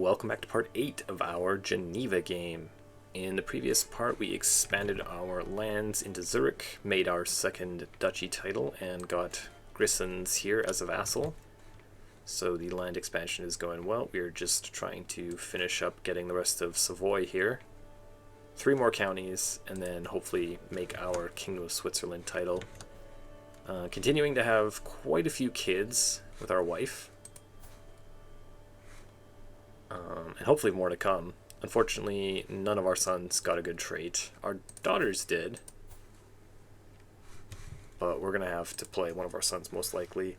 welcome back to part 8 of our Geneva game. In the previous part, we expanded our lands into Zurich, made our second duchy title, and got Grissons here as a vassal. So the land expansion is going well. We're just trying to finish up getting the rest of Savoy here. 3 more counties, and then hopefully make our Kingdom of Switzerland title. Continuing to have quite a few kids with our wife. And hopefully more to come. Unfortunately, none of our sons got a good trait. Our daughters did. But we're going to have to play one of our sons most likely.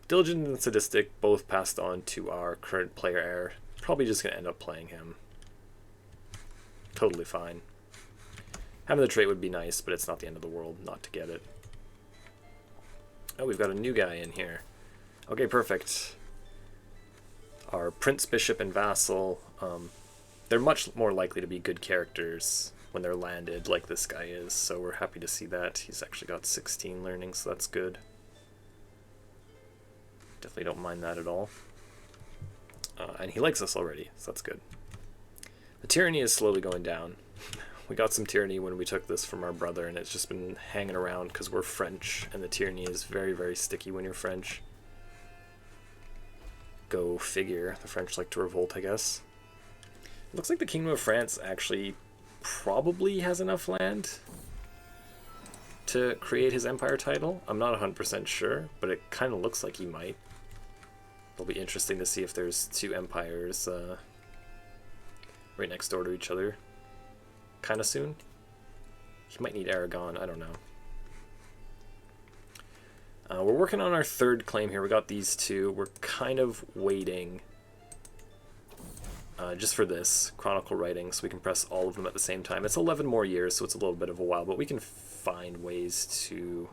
Diligent and Sadistic both passed on to our current player heir. Probably just going to end up playing him. Totally fine. Having the trait would be nice, but it's not the end of the world not to get it. Oh, we've got a new guy in here. Okay, perfect. Our Prince, Bishop, and Vassal, they're much more likely to be good characters when they're landed like this guy is, so we're happy to see that. He's actually got 16 learning, so that's good. Definitely don't mind that at all. And he likes us already, so that's good. The tyranny is slowly going down. We got some tyranny when we took this from our brother, and it's just been hanging around because we're French, and the tyranny is very, very sticky when you're French. Go figure. The French like to revolt, I guess. Looks like the Kingdom of France actually probably has enough land to create his empire title. I'm not 100% sure, but it kind of looks like he might. It'll be interesting to see if there's 2 empires right next door to each other kind of soon. He might need Aragon, I don't know. We're working on our 3rd claim here. We got these 2. We're kind of waiting just for this chronicle writing so we can press all of them at the same time. It's 11 more years, so it's a little bit of a while, but we can find ways to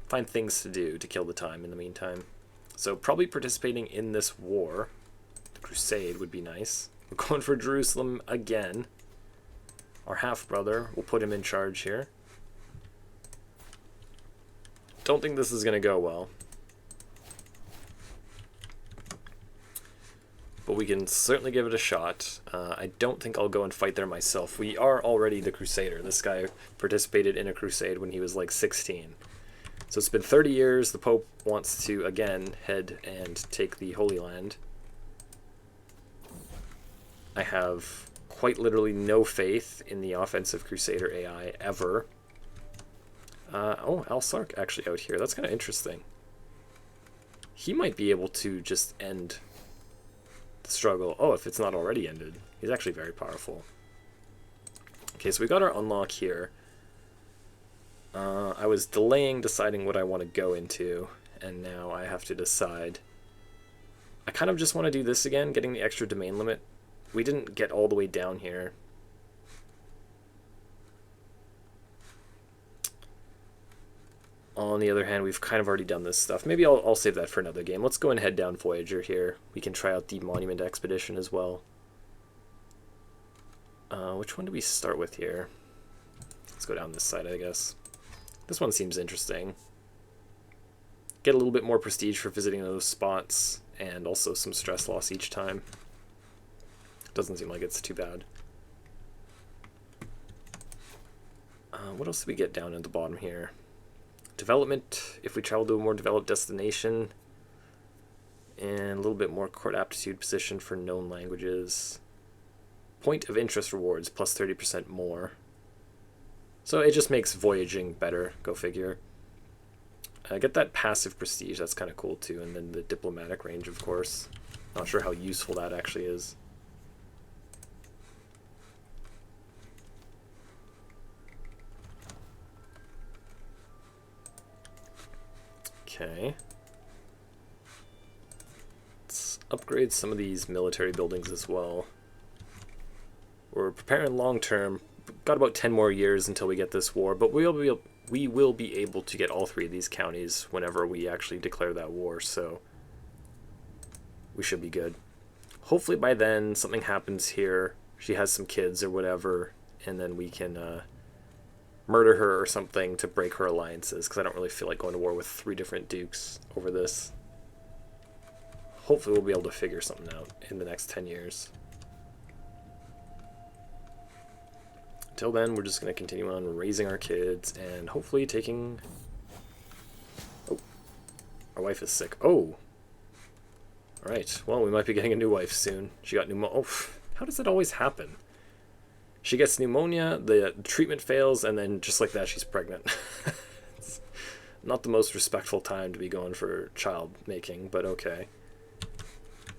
find things to do to kill the time in the meantime. So probably participating in this war, the crusade, would be nice. We're going for Jerusalem again. Our half-brother, we'll put him in charge here. Don't think this is going to go well. But we can certainly give it a shot. I don't think I'll go and fight there myself. We are already the Crusader. This guy participated in a crusade when he was like 16. So it's been 30 years. The Pope wants to, again, head and take the Holy Land. I have quite literally no faith in the offensive Crusader AI ever. Oh, Al-Sark actually out here. That's kind of interesting. He might be able to just end the struggle. Oh, if it's not already ended. He's actually very powerful. Okay, so we got our unlock here. I was delaying deciding what I want to go into, and now I have to decide. I kind of just want to do this again, getting the extra domain limit. We didn't get all the way down here. On the other hand, we've kind of already done this stuff. Maybe I'll save that for another game. Let's go and head down Voyager here. We can try out the Monument Expedition as well. Which one do we start with here? Let's go down this side, I guess. This one seems interesting. Get a little bit more prestige for visiting those spots, and also some stress loss each time. Doesn't seem like it's too bad. What else do we get down at the bottom here? Development, if we travel to a more developed destination, and a little bit more court aptitude position for known languages. Point of interest rewards, plus 30% more. So it just makes voyaging better, go figure. Get that passive prestige, that's kind of cool too, and then the diplomatic range, of course. Not sure how useful that actually is. Okay. Let's upgrade some of these military buildings as well. We're preparing long term. Got about 10 more years until we get this war, but we will be able to get all 3 of these counties whenever we actually declare that war, so we should be good. Hopefully by then something happens here. She has some kids or whatever, and then we can murder her or something to break her alliances, because I don't really feel like going to war with 3 different dukes over this. hopefully we'll be able to figure something out in the next 10 years. Until then, we're just going to continue on raising our kids and hopefully taking... Oh, our wife is sick. Oh! Alright, well, we might be getting a new wife soon. She got pneumonia. Oh, how does that always happen? She gets pneumonia, the treatment fails, and then just like that, she's pregnant. It's not the most respectful time to be going for child making, but okay.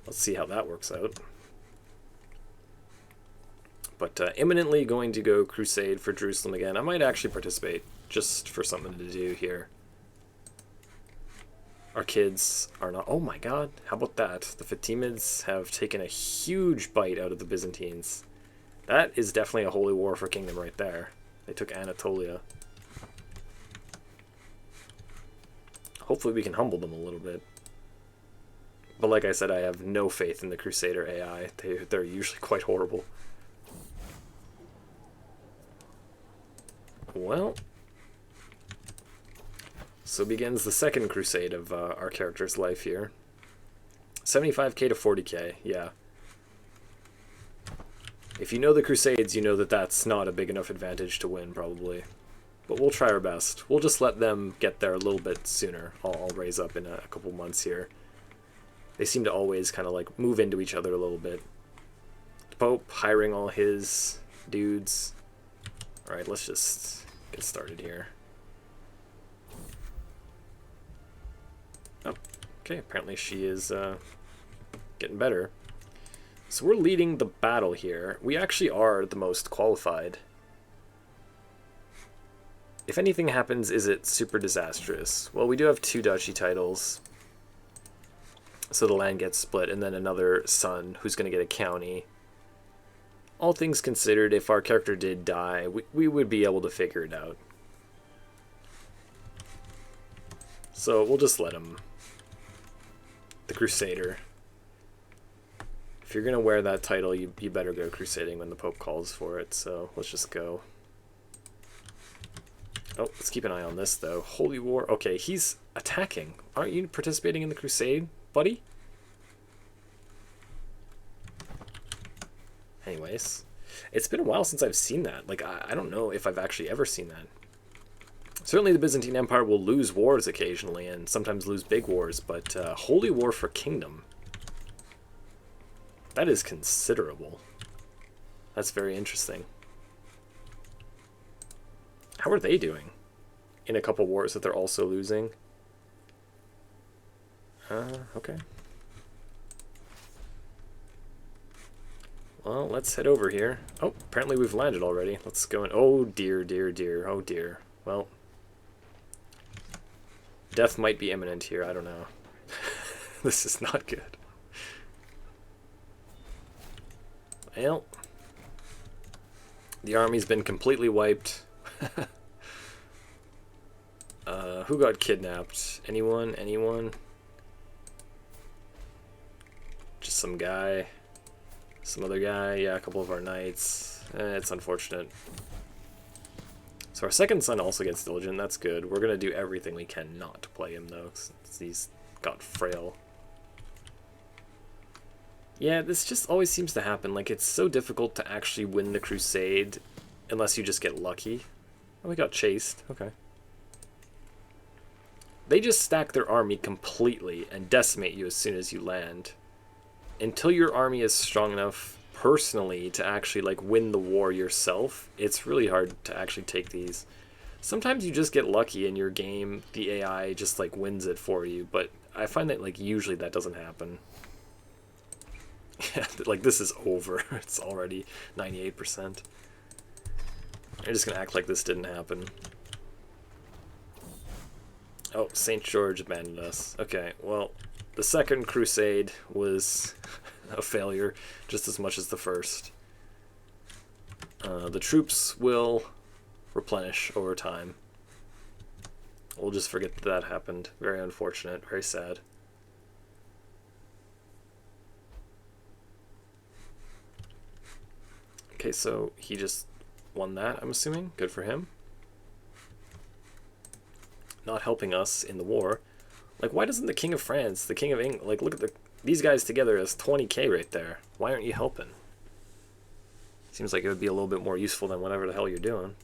Let's see how that works out. But imminently going to go crusade for Jerusalem again. I might actually participate just for something to do here. Our kids are not... Oh my god, how about that? The Fatimids have taken a huge bite out of the Byzantines. That is definitely a holy war for kingdom right there. They took Anatolia. Hopefully we can humble them a little bit. But like I said, I have no faith in the Crusader AI. They're usually quite horrible. Well... So begins the second crusade of our character's life here. 75k to 40k, yeah. If you know the Crusades, you know that that's not a big enough advantage to win, probably. But we'll try our best. We'll just let them get there a little bit sooner. I'll raise up in a couple months here. They seem to always kind of like move into each other a little bit. The Pope hiring all his dudes. Alright, let's just get started here. Oh, okay, apparently she is getting better. So we're leading the battle here. We actually are the most qualified. If anything happens, is it super disastrous? Well, we do have 2 duchy titles. So the land gets split, and then another son who's going to get a county. All things considered, if our character did die, we would be able to figure it out. So we'll just let him. The Crusader. If you're going to wear that title, you better go crusading when the Pope calls for it, so let's just go. Oh, let's keep an eye on this, though. Holy War. Okay, he's attacking. Aren't you participating in the crusade, buddy? Anyways, it's been a while since I've seen that. Like, I don't know if I've actually ever seen that. Certainly the Byzantine Empire will lose wars occasionally, and sometimes lose big wars, but Holy War for Kingdom. That is considerable. That's very interesting. How are they doing? In a couple wars that they're also losing? Okay. Well, let's head over here. Oh, apparently we've landed already. Let's go in. Oh dear, dear, dear. Oh dear. Well, death might be imminent here. I don't know. This is not good. Well, the army's been completely wiped. Who got kidnapped? Anyone? Anyone? Just some guy. Some other guy. Yeah, a couple of our knights. It's unfortunate. So our second son also gets diligent. That's good. We're going to do everything we can not to play him, though, since he's got frail. Yeah, this just always seems to happen. Like, it's so difficult to actually win the crusade unless you just get lucky. Oh, we got chased. Okay. They just stack their army completely and decimate you as soon as you land. Until your army is strong enough personally to actually like win the war yourself, it's really hard to actually take these. Sometimes you just get lucky in your game, the AI just like wins it for you, but I find that like usually that doesn't happen. Like this is over. It's already 98%. I'm just gonna act like this didn't happen. Oh, St. George abandoned us. Okay, well, the second crusade was a failure just as much as the first. The troops will replenish over time. We'll just forget that that happened. Very unfortunate, very sad. Okay, so he just won that, I'm assuming. Good for him. Not helping us in the war. Like, why doesn't the King of France, the King of England, like, look at the... These guys together is 20k right there. Why aren't you helping? Seems like it would be a little bit more useful than whatever the hell you're doing.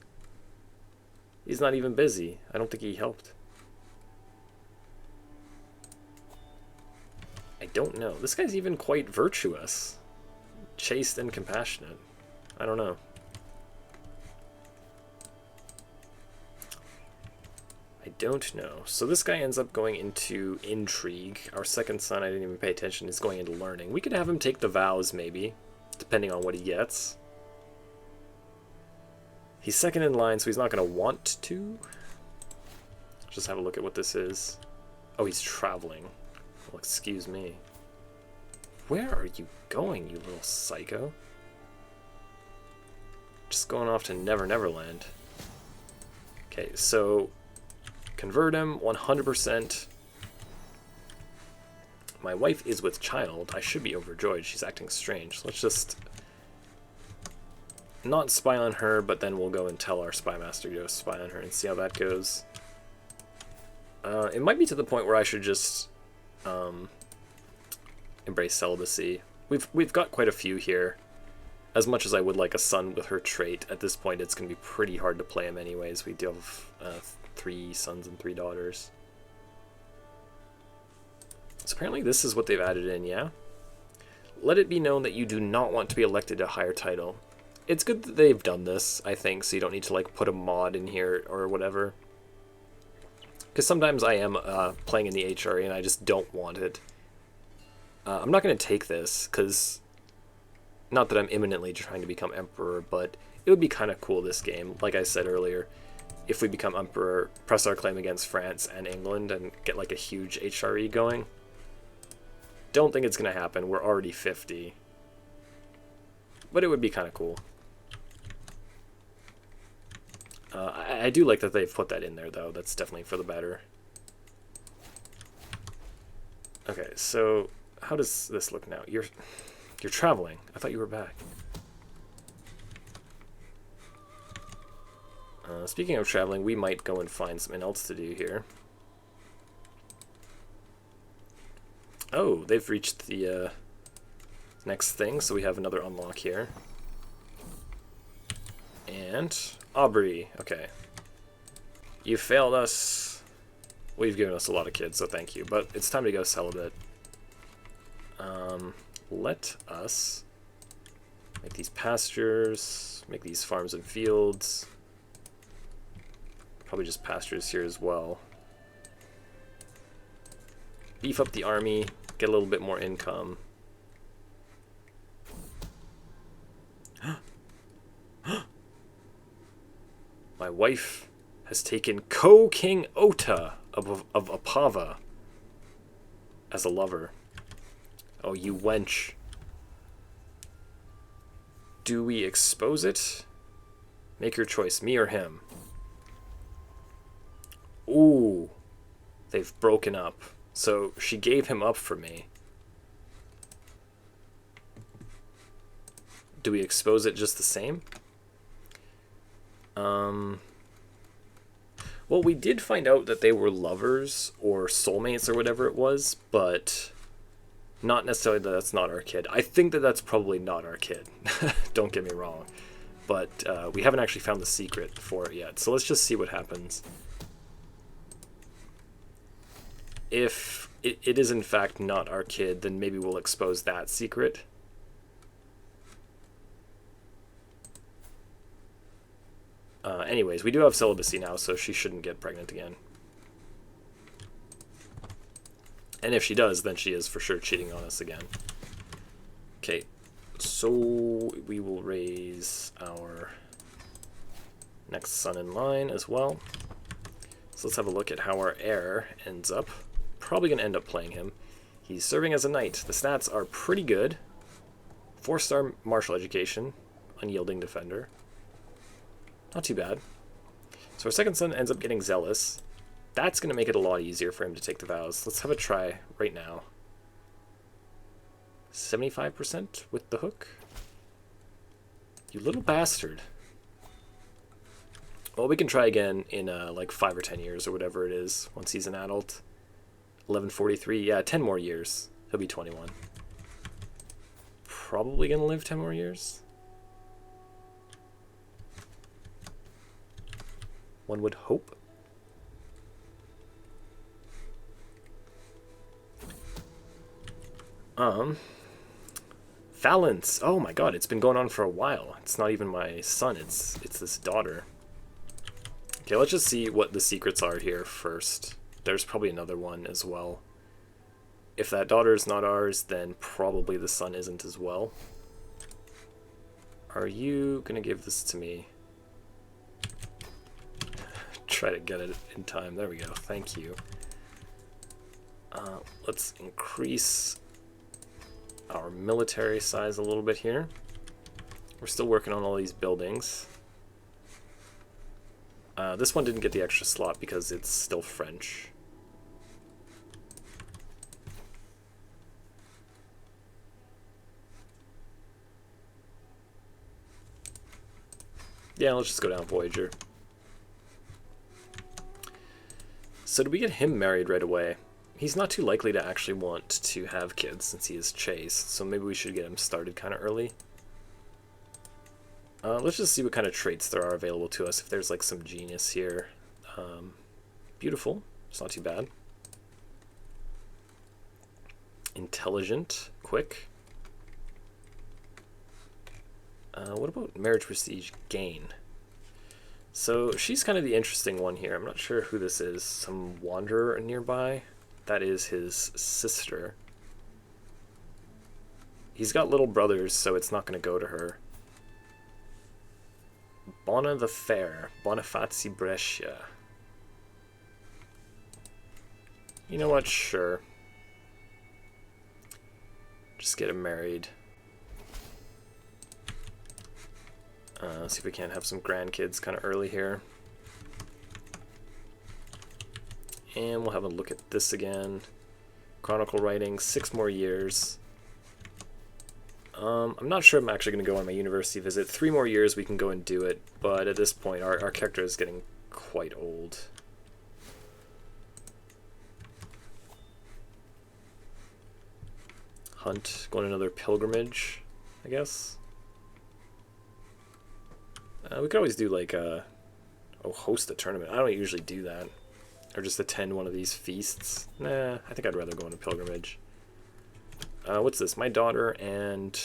He's not even busy. I don't think he helped. I don't know. This guy's even quite virtuous. Chaste and compassionate. I don't know. I don't know. So this guy ends up going into intrigue. Our second son, I didn't even pay attention, is going into learning. We could have him take the vows, maybe, depending on what he gets. He's second in line, so he's not going to want to. Just have a look at what this is. Oh, he's traveling. Well, excuse me. Where are you going, you little psycho? Just going off to Never Never Land. Okay, so convert him 100%. My wife is with child. I should be overjoyed. She's acting strange. Let's just not spy on her, but then we'll go and tell our spy master to go spy on her and see how that goes. It might be to the point where I should just embrace celibacy. We've got quite a few here. As much as I would like a son with her trait, at this point it's going to be pretty hard to play him anyways. We do have 3 sons and 3 daughters. So apparently this is what they've added in, yeah? Let it be known that you do not want to be elected to a higher title. It's good that they've done this, I think, so you don't need to like put a mod in here or whatever. Because sometimes I am playing in the HRE and I just don't want it. I'm not going to take this, because not that I'm imminently trying to become emperor, but it would be kind of cool this game, like I said earlier, if we become emperor, press our claim against France and England and get like a huge HRE going. Don't think it's going to happen, we're already 50. But it would be kind of cool. I do like that they've put that in there, though. That's definitely for the better. Okay, so how does this look now? You're traveling. I thought you were back. Speaking of traveling, we might go and find something else to do here. Oh, they've reached the next thing, so we have another unlock here. And Aubrey, okay. You failed us. Well, you've given us a lot of kids, so thank you. But it's time to go celibate. Let us make these pastures, make these farms and fields. Probably just pastures here as well. Beef up the army, get a little bit more income. My wife has taken Co-King Ota of Apava as a lover. Oh, you wench. Do we expose it? Make your choice, me or him. Ooh, they've broken up. So she gave him up for me. Do we expose it just the same? Well, we did find out that they were lovers or soulmates or whatever it was, but not necessarily that that's not our kid. I think that that's probably not our kid. Don't get me wrong. But we haven't actually found the secret for it yet, so let's just see what happens. If it is in fact not our kid, then maybe we'll expose that secret. Anyways, we do have celibacy now, so she shouldn't get pregnant again. And if she does, then she is for sure cheating on us again. Okay, so we will raise our next son in line as well. So let's have a look at how our heir ends up. Probably going to end up playing him. He's serving as a knight. The stats are pretty good. 4-star martial education, unyielding defender. Not too bad. So our second son ends up getting zealous. That's going to make it a lot easier for him to take the vows. Let's have a try right now. 75% with the hook? You little bastard. Well, we can try again in like 5 or 10 years or whatever it is once he's an adult. 1143, yeah, 10 more years. He'll be 21. Probably gonna live 10 more years. One would hope. Valence. Oh my god, it's been going on for a while. It's not even my son, it's this daughter. Okay, let's just see what the secrets are here first. There's probably another one as well. If that daughter is not ours, then probably the son isn't as well. Are you gonna give this to me? Try to get it in time. There we go. Thank you. Let's increase our military size a little bit here. We're still working on all these buildings. This one didn't get the extra slot because it's still French. Yeah, let's just go down Voyager. So did we get him married right away? He's not too likely to actually want to have kids since he is chaste, so maybe we should get him started kind of early. Let's just see what kind of traits there are available to us, if there's like some genius here. Beautiful, it's not too bad. Intelligent, quick. What about marriage prestige gain? So she's kind of the interesting one here. I'm not sure who this is. Some wanderer nearby. That is his sister. He's got little brothers, so it's not going to go to her. Bona the Fair. Bonifazi Brescia. You know what? Sure. Just get him married. See if we can't have some grandkids kind of early here. And we'll have a look at this again. Chronicle writing, 6 more years. I'm not sure I'm actually going to go on my university visit. 3 more years we can go and do it, but at this point our character is getting quite old. Hunt, going on another pilgrimage, I guess. We could always do like host a tournament. I don't usually do that. Or just attend one of these feasts. Nah, I think I'd rather go on a pilgrimage. What's this? My daughter and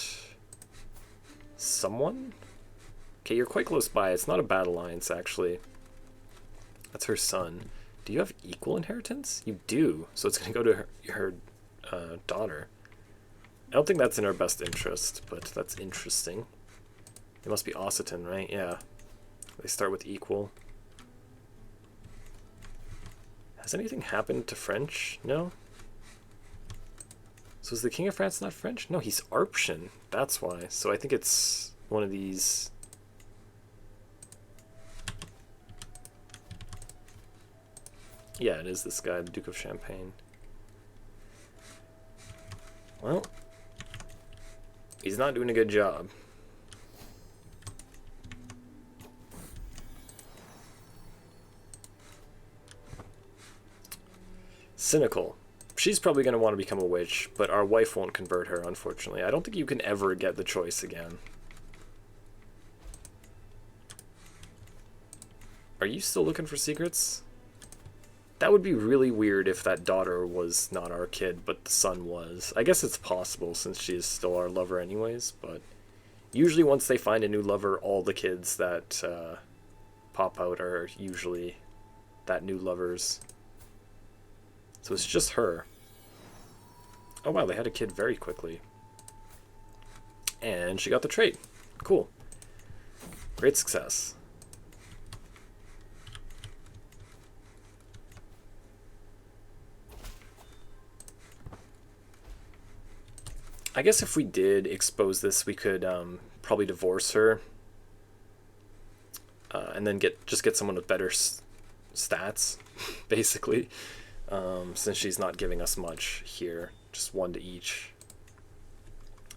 someone? Okay, you're quite close by. It's not a bad alliance, actually. That's her son. Do you have equal inheritance? You do. So it's going to go to her daughter. I don't think that's in our best interest, but that's interesting. It must be Occitan, right? Yeah. They start with equal. Has anything happened to French? No? So is the King of France not French? No, he's Arptian. That's why. So I think it's one of these... Yeah, it is this guy, the Duke of Champagne. Well, he's not doing a good job. Cynical. She's probably going to want to become a witch, but our wife won't convert her, unfortunately. I don't think you can ever get the choice again. Are you still looking for secrets? That would be really weird if that daughter was not our kid, but the son was. I guess it's possible since she is still our lover anyways, but usually once they find a new lover, all the kids that pop out are usually that new lover's. So it's just her. Oh wow, they had a kid very quickly. And she got the trait. Cool. Great success. I guess if we did expose this, we could probably divorce her. And then just get someone with better stats, basically. Since she's not giving us much here, just 1 to each.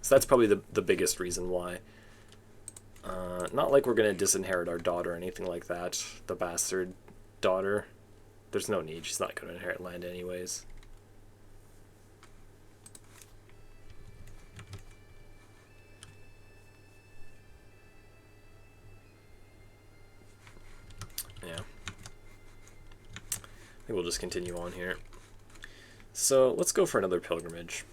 So that's probably the biggest reason why. Not like we're going to disinherit our daughter or anything like that, the bastard daughter. There's no need, she's not going to inherit land anyways. we'll just continue on here. So let's go for another pilgrimage.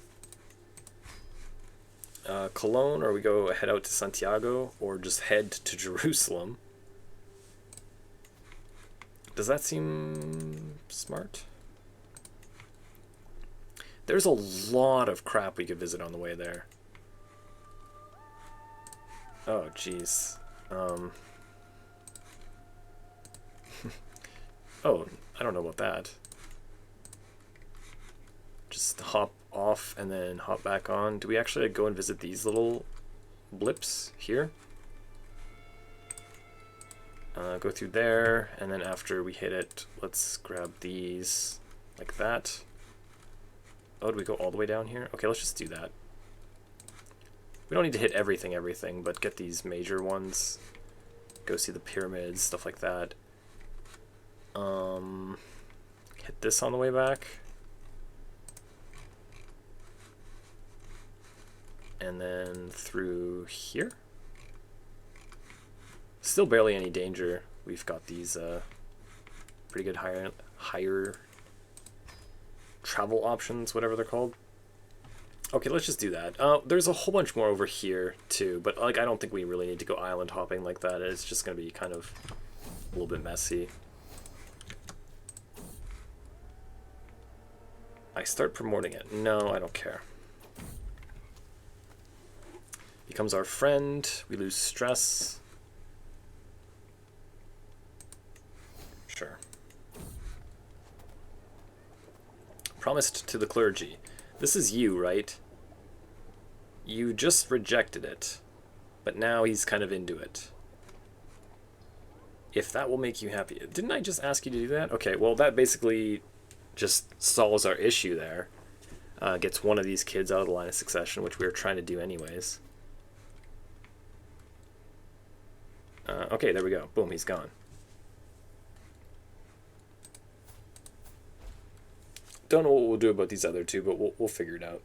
Cologne, or we go head out to Santiago, or just head to Jerusalem. Does that seem smart? There's a lot of crap we could visit on the way there. Oh, jeez. Oh, I don't know about that. Just hop off and then hop back on. Do we actually go and visit these little blips here? Go through there, and then after we hit it, let's grab these like that. Oh, do we go all the way down here? Okay, let's just do that. We don't need to hit everything, but get these major ones. Go see the pyramids, stuff like that. Hit this on the way back. And then through here. Still barely any danger. We've got these pretty good higher travel options, whatever they're called. Okay, let's just do that. There's a whole bunch more over here too, but like I don't think we really need to go island hopping like that. It's just gonna be kind of a little bit messy. I start promoting it. No, I don't care. Becomes our friend. We lose stress. Sure. Promised to the clergy. This is you, right? You just rejected it, but now he's kind of into it. If that will make you happy. Didn't I just ask you to do that? Okay, well that basically just solves our issue there. Gets one of these kids out of the line of succession, which we were trying to do anyways. Okay, there we go. Boom, he's gone. Don't know what we'll do about these other two, but we'll figure it out.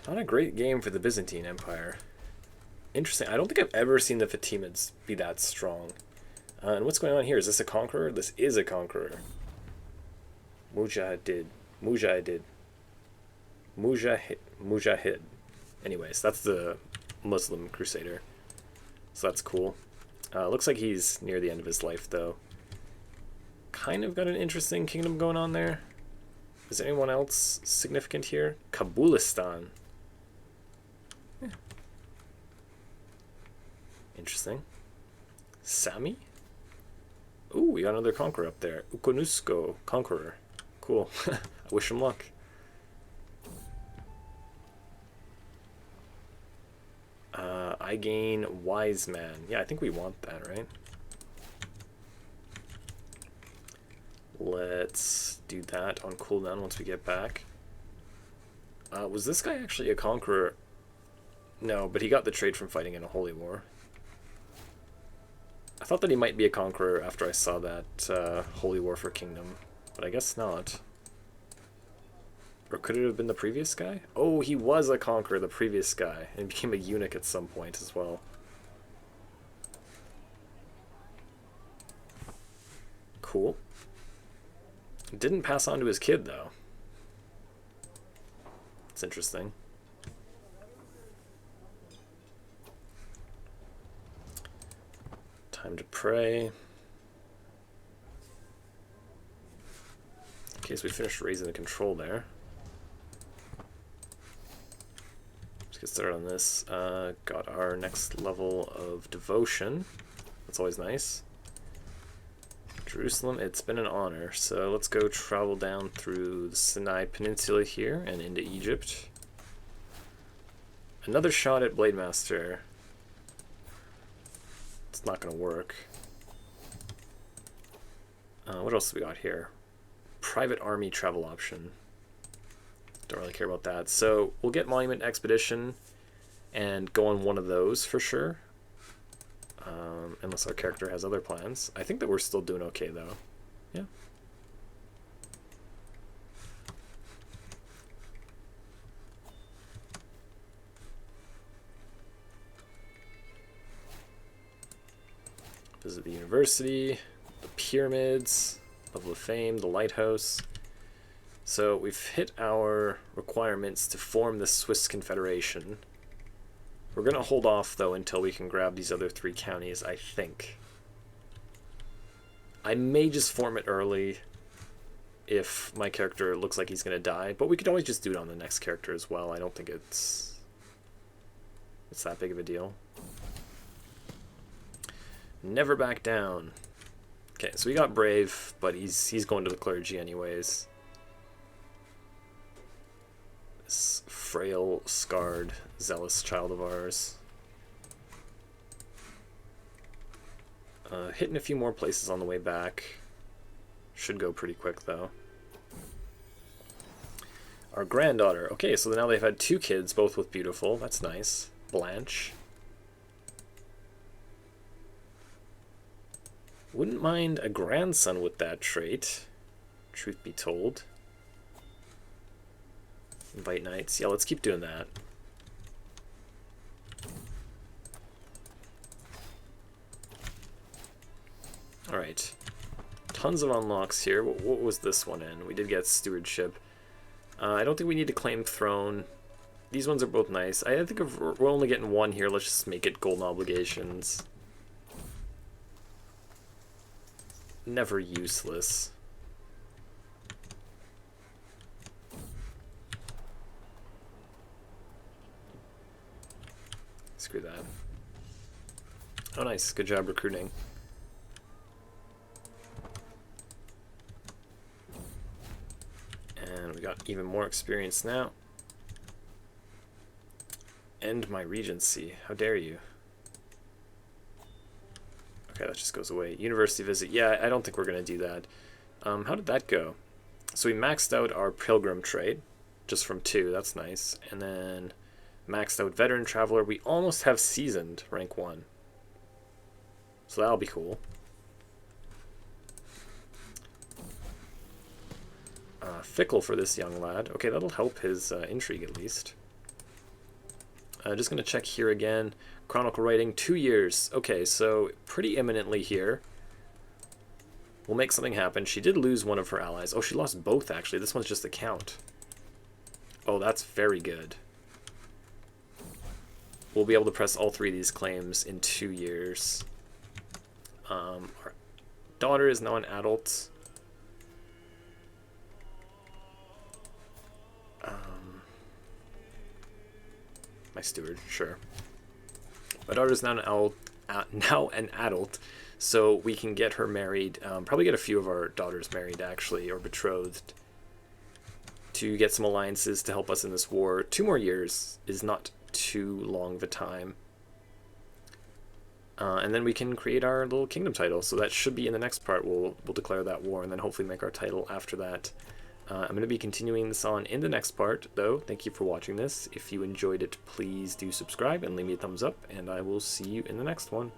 Not a great game for the Byzantine Empire. Interesting. I don't think I've ever seen the Fatimids be that strong. And what's going on here? Is this a conqueror? This is a conqueror. Mujahid. Anyways, that's the Muslim Crusader. So that's cool. Looks like he's near the end of his life, though. Kind of got an interesting kingdom going on there. Is there anyone else significant here? Kabulistan. Yeah. Interesting. Sami? Ooh, we got another conqueror up there. Ukonusko, conqueror. Cool. I wish him luck. I gain wise man. Yeah, I think we want that, right? Let's do that on cooldown once we get back. Was this guy actually a conqueror? No, but he got the trade from fighting in a holy war. I thought that he might be a conqueror after I saw that holy war for kingdom, but I guess not. Or could it have been the previous guy? Oh, he was a conqueror, the previous guy, and became a eunuch at some point as well. Cool. Didn't pass on to his kid, though. It's interesting. Time to pray. In case we finished raising the control there. Let's get started on this. Got our next level of devotion. That's always nice. Jerusalem, it's been an honor. So let's go travel down through the Sinai Peninsula here and into Egypt. Another shot at Blade Master. It's not going to work. What else do we got here? Private army travel option. Don't really care about that. So we'll get Monument Expedition and go on one of those for sure. Unless our character has other plans. I think that we're still doing okay though. Yeah. Visit the university, the pyramids, level of fame, the lighthouse. So we've hit our requirements to form the Swiss Confederation. We're going to hold off, though, until we can grab these other 3 counties, I think. I may just form it early if my character looks like he's going to die, but we could always just do it on the next character as well. I don't think it's that big of a deal. Never back down. Okay, so we got Brave, but he's going to the clergy anyways. This frail, scarred, zealous child of ours. Hitting a few more places on the way back. Should go pretty quick, though. Our granddaughter. Okay, so now they've had 2 kids, both with beautiful. That's nice. Blanche. Wouldn't mind a grandson with that trait, truth be told. Invite knights. Yeah, let's keep doing that. Alright. Tons of unlocks here. What was this one in? We did get stewardship. I don't think we need to claim throne. These ones are both nice. I think if we're only getting 1 here, let's just make it golden obligations. Never useless. Screw that. Oh, nice. Good job recruiting. And we got even more experience now. End my regency. How dare you? Okay, that just goes away. University visit. Yeah, I don't think we're going to do that. How did that go? So we maxed out our pilgrim trait, just from 2. That's nice. And then maxed out veteran traveler. We almost have seasoned, rank 1. So that'll be cool. Fickle for this young lad. Okay, that'll help his intrigue at least. Just going to check here again. Chronicle writing, 2 years. Okay, so pretty imminently here. We'll make something happen. She did lose one of her allies. Oh, she lost both, actually. This one's just a count. Oh, that's very good. We'll be able to press all 3 of these claims in 2 years. Our daughter is now an adult. My steward, sure. My daughter's now an adult, so we can get her married. Probably get a few of our daughters married, actually, or betrothed, to get some alliances to help us in this war. 2 more years is not too long of a time. And then we can create our little kingdom title. So that should be in the next part. We'll declare that war and then hopefully make our title after that. I'm going to be continuing this on in the next part, though. Thank you for watching this. If you enjoyed it, please do subscribe and leave me a thumbs up, and I will see you in the next one.